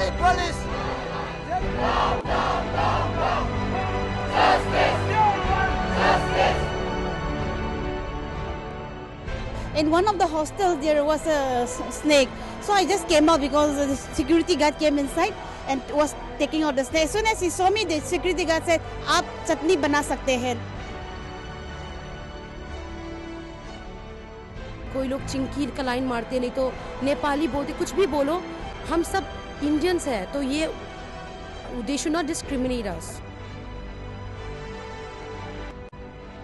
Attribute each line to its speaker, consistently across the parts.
Speaker 1: Nepali police!
Speaker 2: In one of the hostels there was a snake, so I just came out because the security guard came inside and was taking out the snake. As soon as he saw me, the security guard said, "आप चटनी बना सकते हैं."
Speaker 3: कोई लोग चिंकी का line मारते, नहीं तो नेपाली बोलते, कुछ भी बोलो, हम सब इंडियंस हैं, तो ये they should not discriminate us.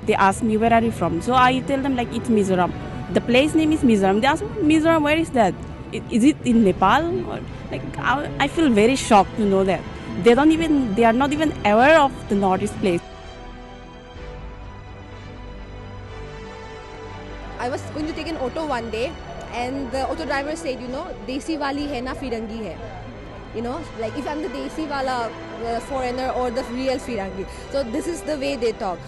Speaker 4: They ask me, where are you from? So I tell them like it's Mizoram. The place name is Mizoram. They ask me, Mizoram, where is that? Is it in Nepal? Or, like I feel very shocked to know that. They are not even aware of the Northeast place.
Speaker 3: I was going to take an auto one day and the auto driver said, you know, Desi wali hai na Firangi hai. You know, like if I'm the Desi wala foreigner or the real Firangi. So this is the way they talk.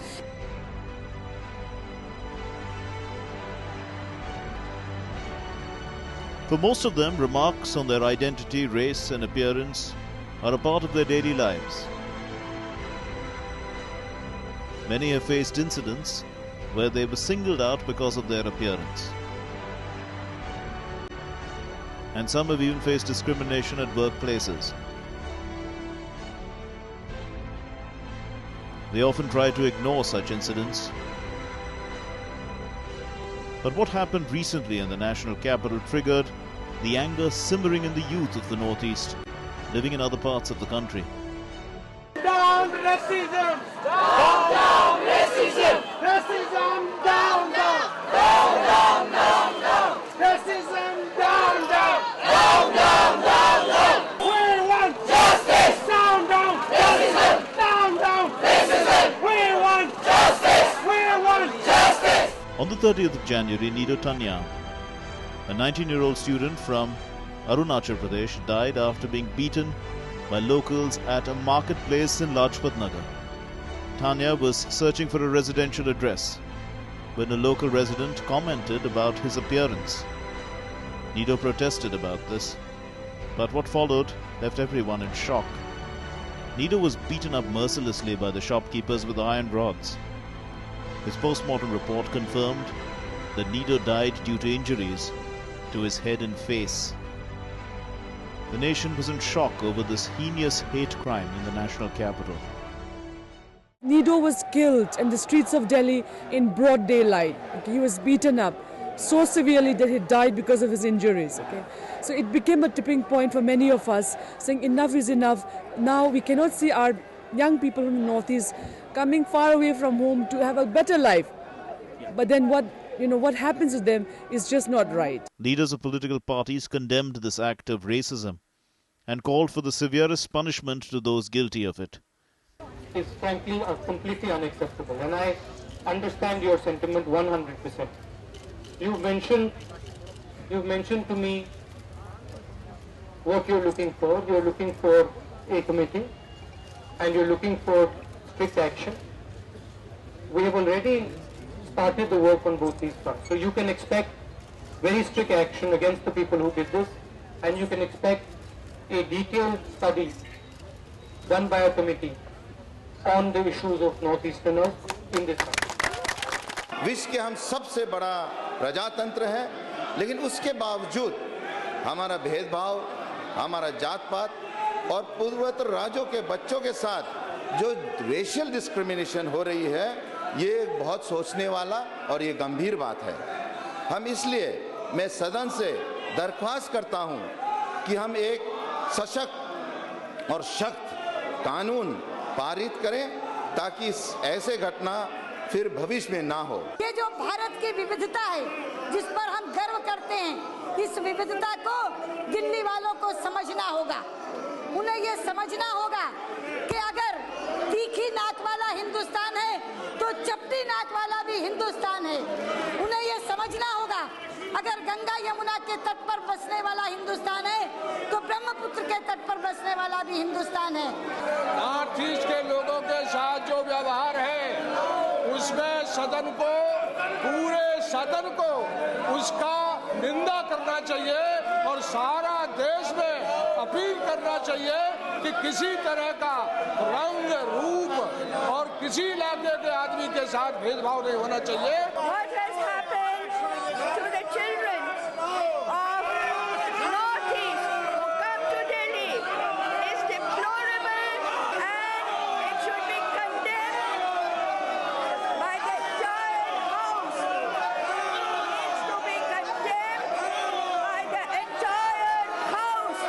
Speaker 5: For most of them, remarks on their identity, race and appearance are a part of their daily lives. Many have faced incidents where they were singled out because of their appearance. And some have even faced discrimination at workplaces. They often try to ignore such incidents. But what happened recently in the national capital triggered the anger simmering in the youth of the Northeast, living in other parts of the country.
Speaker 1: Down racism! Down, down racism! Racism down, down! Down, down, down, down! Racism down, down! Down, down, down, down! We want justice! Down, down! Racism! Down, down! Racism! We want justice! We want justice!
Speaker 5: On the 30th of January, Nido Tanya, a 19-year-old student from Arunachal Pradesh, died after being beaten by locals at a marketplace in Lajpat Nagar. Tanya was searching for a residential address when a local resident commented about his appearance. Nido protested about this, but what followed left everyone in shock. Nido was beaten up mercilessly by the shopkeepers with iron rods. His post-mortem report confirmed that Nido died due to injuries to his head and face. The nation was in shock over this heinous hate crime in the national capital.
Speaker 6: Nido was killed in the streets of Delhi in broad daylight. He was beaten up so severely that he died because of his injuries. So it became a tipping point for many of us, saying enough is enough. Now we cannot see our young people from the Northeast coming far away from home to have a better life. But then what happens to them is just not right.
Speaker 5: Leaders of political parties condemned this act of racism and called for the severest punishment to those guilty of it.
Speaker 7: It's frankly completely unacceptable, and I understand your sentiment 100%. You've mentioned to me what you're looking for. You're looking for a committee and you're looking for strict action. We have already started the work on both these fronts. So you can expect very strict action against the people who did this, and you can expect a detailed study done by a committee on the issues of Northeasterners in this country.
Speaker 8: विश्व के हम सबसे बड़ा प्रजातंत्र है, लेकिन उसके बावजूद हमारा भेदभाव, हमारा जात पात और पूर्वोत्तर राज्यों के बच्चों के साथ जो रेशियल डिस्क्रिमिनेशन हो रही है, ये बहुत सोचने वाला और ये गंभीर बात है। हम इसलिए मैं सदन से दरख्वास्त करता हूं कि हम एक सशक्त और सख्त कानून पारित करें ताकि ऐसे घटना फिर भविष्य में ना हो।
Speaker 9: ये जो भारत की विविधता है, जिस पर हम गर्व करते हैं, इस विविधता को दिल्ली वालों को समझना होगा। उन्हें ये समझना होगा कि अगर तीखी नाक वाला हिंदुस्तान है तो चपटी नाक वाला भी हिंदुस्तान है। उन्हें ये समझना होगा अगर गंगा यमुना के तट पर बसने वाला हिंदुस्तान है तो ब्रह्मपुत्र के तट पर बसने वाला भी हिंदुस्तान है।
Speaker 10: नॉर्थ ईस्ट के लोगों के साथ जो व्यवहार है उसमें सदन को, पूरे सदन को उसका निंदा करना चाहिए और सारा देश में अपील करना चाहिए कि किसी तरह का रंग रूप और किसी इलाके के आदमी के साथ भेदभाव नहीं होना चाहिए।
Speaker 11: What has happened to the children of Northeast who come to Delhi is deplorable and it should be condemned by the entire House. It needs to be condemned by the entire House,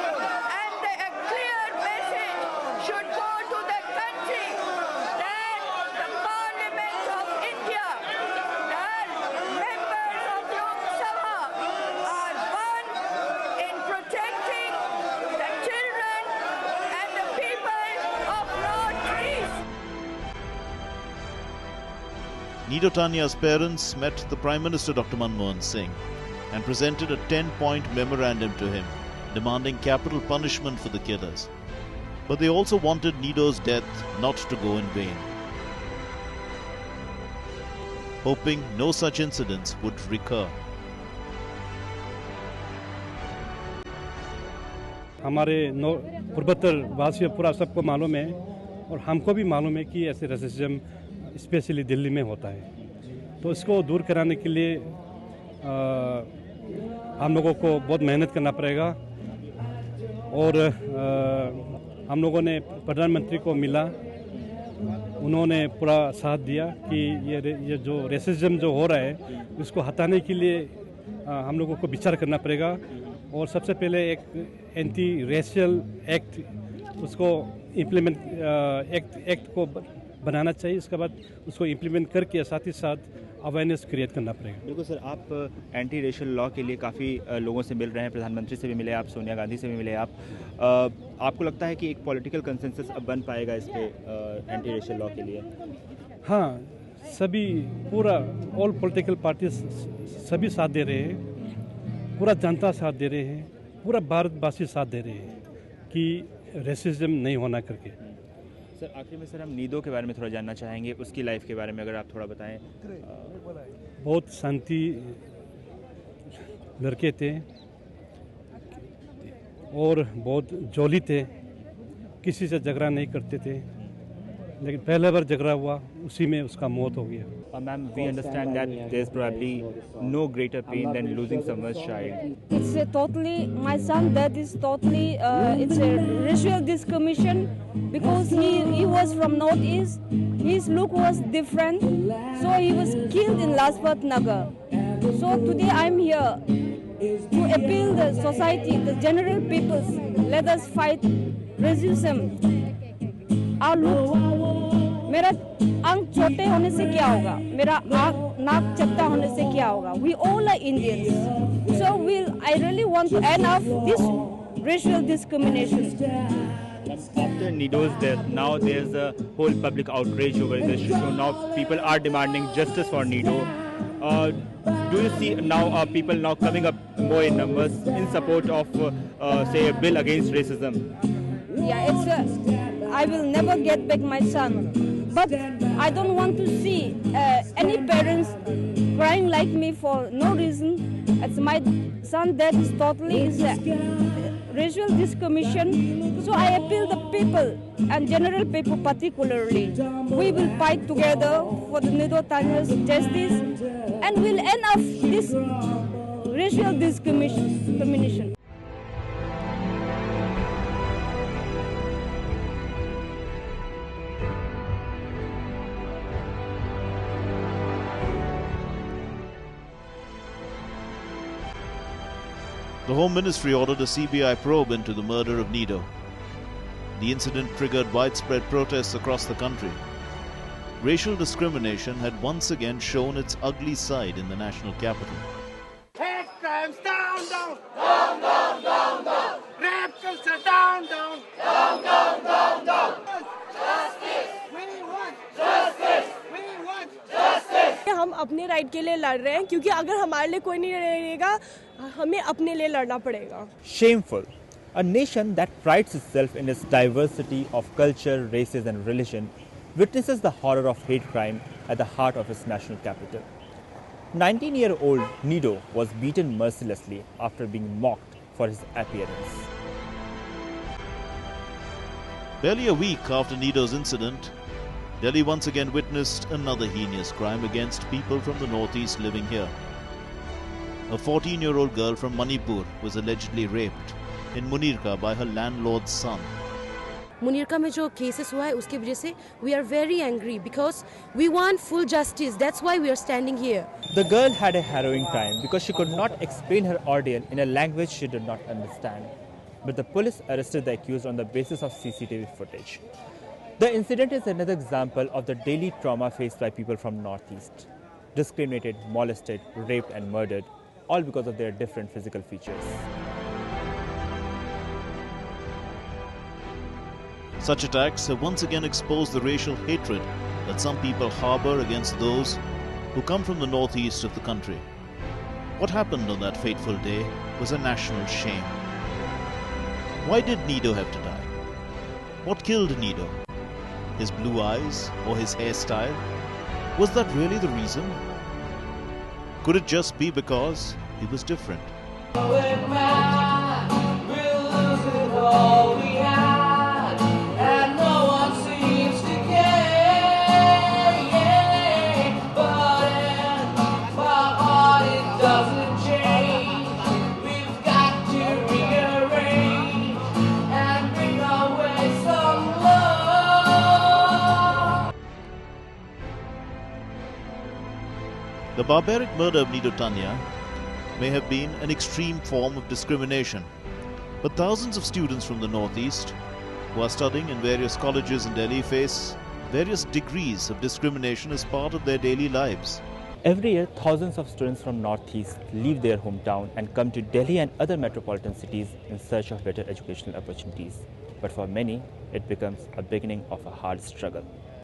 Speaker 11: and a clear message should go to the country that the Parliament of India, the members of Lok Sabha are one in protecting the children and the people of Northeast.
Speaker 5: Nido Tanya's parents met the Prime Minister Dr. Manmohan Singh and presented a 10-point memorandum to him demanding capital punishment for the killers. But they also wanted Nido's death not to go in vain, hoping no such incidents would recur.
Speaker 12: हमारे पूर्वोत्तर वासियों पूरा सबको मालूम है और हमको भी मालूम है कि ऐसे रेसिज्म स्पेशली दिल्ली में होता है। तो इसको दूर कराने के लिए हम लोगों को बहुत मेहनत करना पड़ेगा और हम लोगों ने प्रधानमंत्री को मिला, उन्होंने पूरा साथ दिया कि ये जो रेसिज्म जो हो रहा है उसको हटाने के लिए हम लोगों को विचार करना पड़ेगा और सबसे पहले एक एंटी रेशियल एक्ट उसको इम्प्लीमेंट एक्ट को बनाना चाहिए। इसके बाद उसको इम्प्लीमेंट करके साथ ही साथ अवेयरनेस क्रिएट करना पड़ेगा।
Speaker 13: बिल्कुल सर, आप एंटी रेशियल लॉ के लिए काफ़ी लोगों से मिल रहे हैं, प्रधानमंत्री से भी मिले आप, सोनिया गांधी से भी मिले आप। आपको लगता है कि एक पॉलिटिकल कंसेंसस अब बन पाएगा इस पे एंटी रेशियल लॉ के लिए?
Speaker 12: हाँ, सभी पूरा ऑल पॉलिटिकल पार्टीज सभी साथ दे रहे हैं, पूरा जनता साथ दे रहे हैं, पूरा भारतवासी साथ दे रहे हैं कि रेसिज्म नहीं होना करके।
Speaker 13: सर आखिर में सर हम नीदो के बारे में थोड़ा जानना चाहेंगे, उसकी लाइफ के बारे में अगर आप थोड़ा बताएं।
Speaker 12: बहुत शांति लड़के थे और बहुत जोली थे, किसी से झगड़ा नहीं करते थे, लेकिन पहला बार झगड़ा हुआ उसी में उसका मौत हो गया।
Speaker 13: Ma'am, we understand that there's probably no greater pain than losing someone's child.
Speaker 3: It's a totally, my son death is totally, it's a racial discrimination because he was from Northeast, his look was different, so he was killed in Lajpat Nagar. So today I'm here to appeal the society, the general peoples, let us fight racism. Our look, मेरा आंख छोटे होने से क्या होगा, मेरा आंख नाक चपटा होने से क्या होगा? We all are Indians, so I really want to end off this racial discrimination.
Speaker 13: After Nido's death, now there's a whole public outrage over this issue. So now people are demanding justice for Nido. Do you see now people now coming up more in numbers in support of, say, a bill against racism?
Speaker 3: Yeah, I will never get back my son. But I don't want to see any parents crying like me for no reason. As my son death is totally racial discrimination. So I appeal the people and general people particularly. We will fight together for the Nido Tanya's justice and we'll end up this racial discrimination.
Speaker 5: The Home Ministry ordered a CBI probe into the murder of Nido. The incident triggered widespread protests across the country. Racial discrimination had once again shown its ugly side in the national capital.
Speaker 1: Hate crimes down, down. Down, down, down, down. Rape culture down, down. Down, down, down, down. Justice. We want justice. We want justice.
Speaker 14: हम अपने right के लिए लड़ रहे हैं क्योंकि अगर हमारे लिए कोई नहीं लड़ेगा हमें अपने लिए लड़ना पड़ेगा।
Speaker 13: Shameful. A nation that prides itself in its diversity of culture, races and religion witnesses the horror of hate crime at the heart of its national capital. 19-year-old Nido was beaten mercilessly after being mocked for his appearance.
Speaker 5: Barely a week after Nido's incident, Delhi once again witnessed another heinous crime against people from the northeast living here. A 14-year-old girl from Manipur was allegedly raped in Munirka by her landlord's son.
Speaker 15: Munirka में जो cases हुआ है उसकी वजह से we are very angry because we want full justice. That's why we are standing here.
Speaker 13: The girl had a harrowing time because she could not explain her ordeal in a language she did not understand. But the police arrested the accused on the basis of CCTV footage. The incident is another example of the daily trauma faced by people from Northeast. Discriminated, molested, raped and murdered, all because of their different physical features.
Speaker 5: Such attacks have once again exposed the racial hatred that some people harbor against those who come from the northeast of the country. What happened on that fateful day was a national shame. Why did Nido have to die? What killed Nido? His blue eyes or his hairstyle? Was that really the reason? Could it just be because he was different? The barbaric murder of Nido Tanya may have been an extreme form of discrimination, but thousands of students from the northeast who are studying in various colleges in Delhi face various degrees of discrimination as part of their daily lives.
Speaker 13: Every year, thousands of students from Northeast leave their hometown and come to Delhi and other metropolitan cities in search of better educational opportunities. But for many, it becomes a beginning of a hard struggle.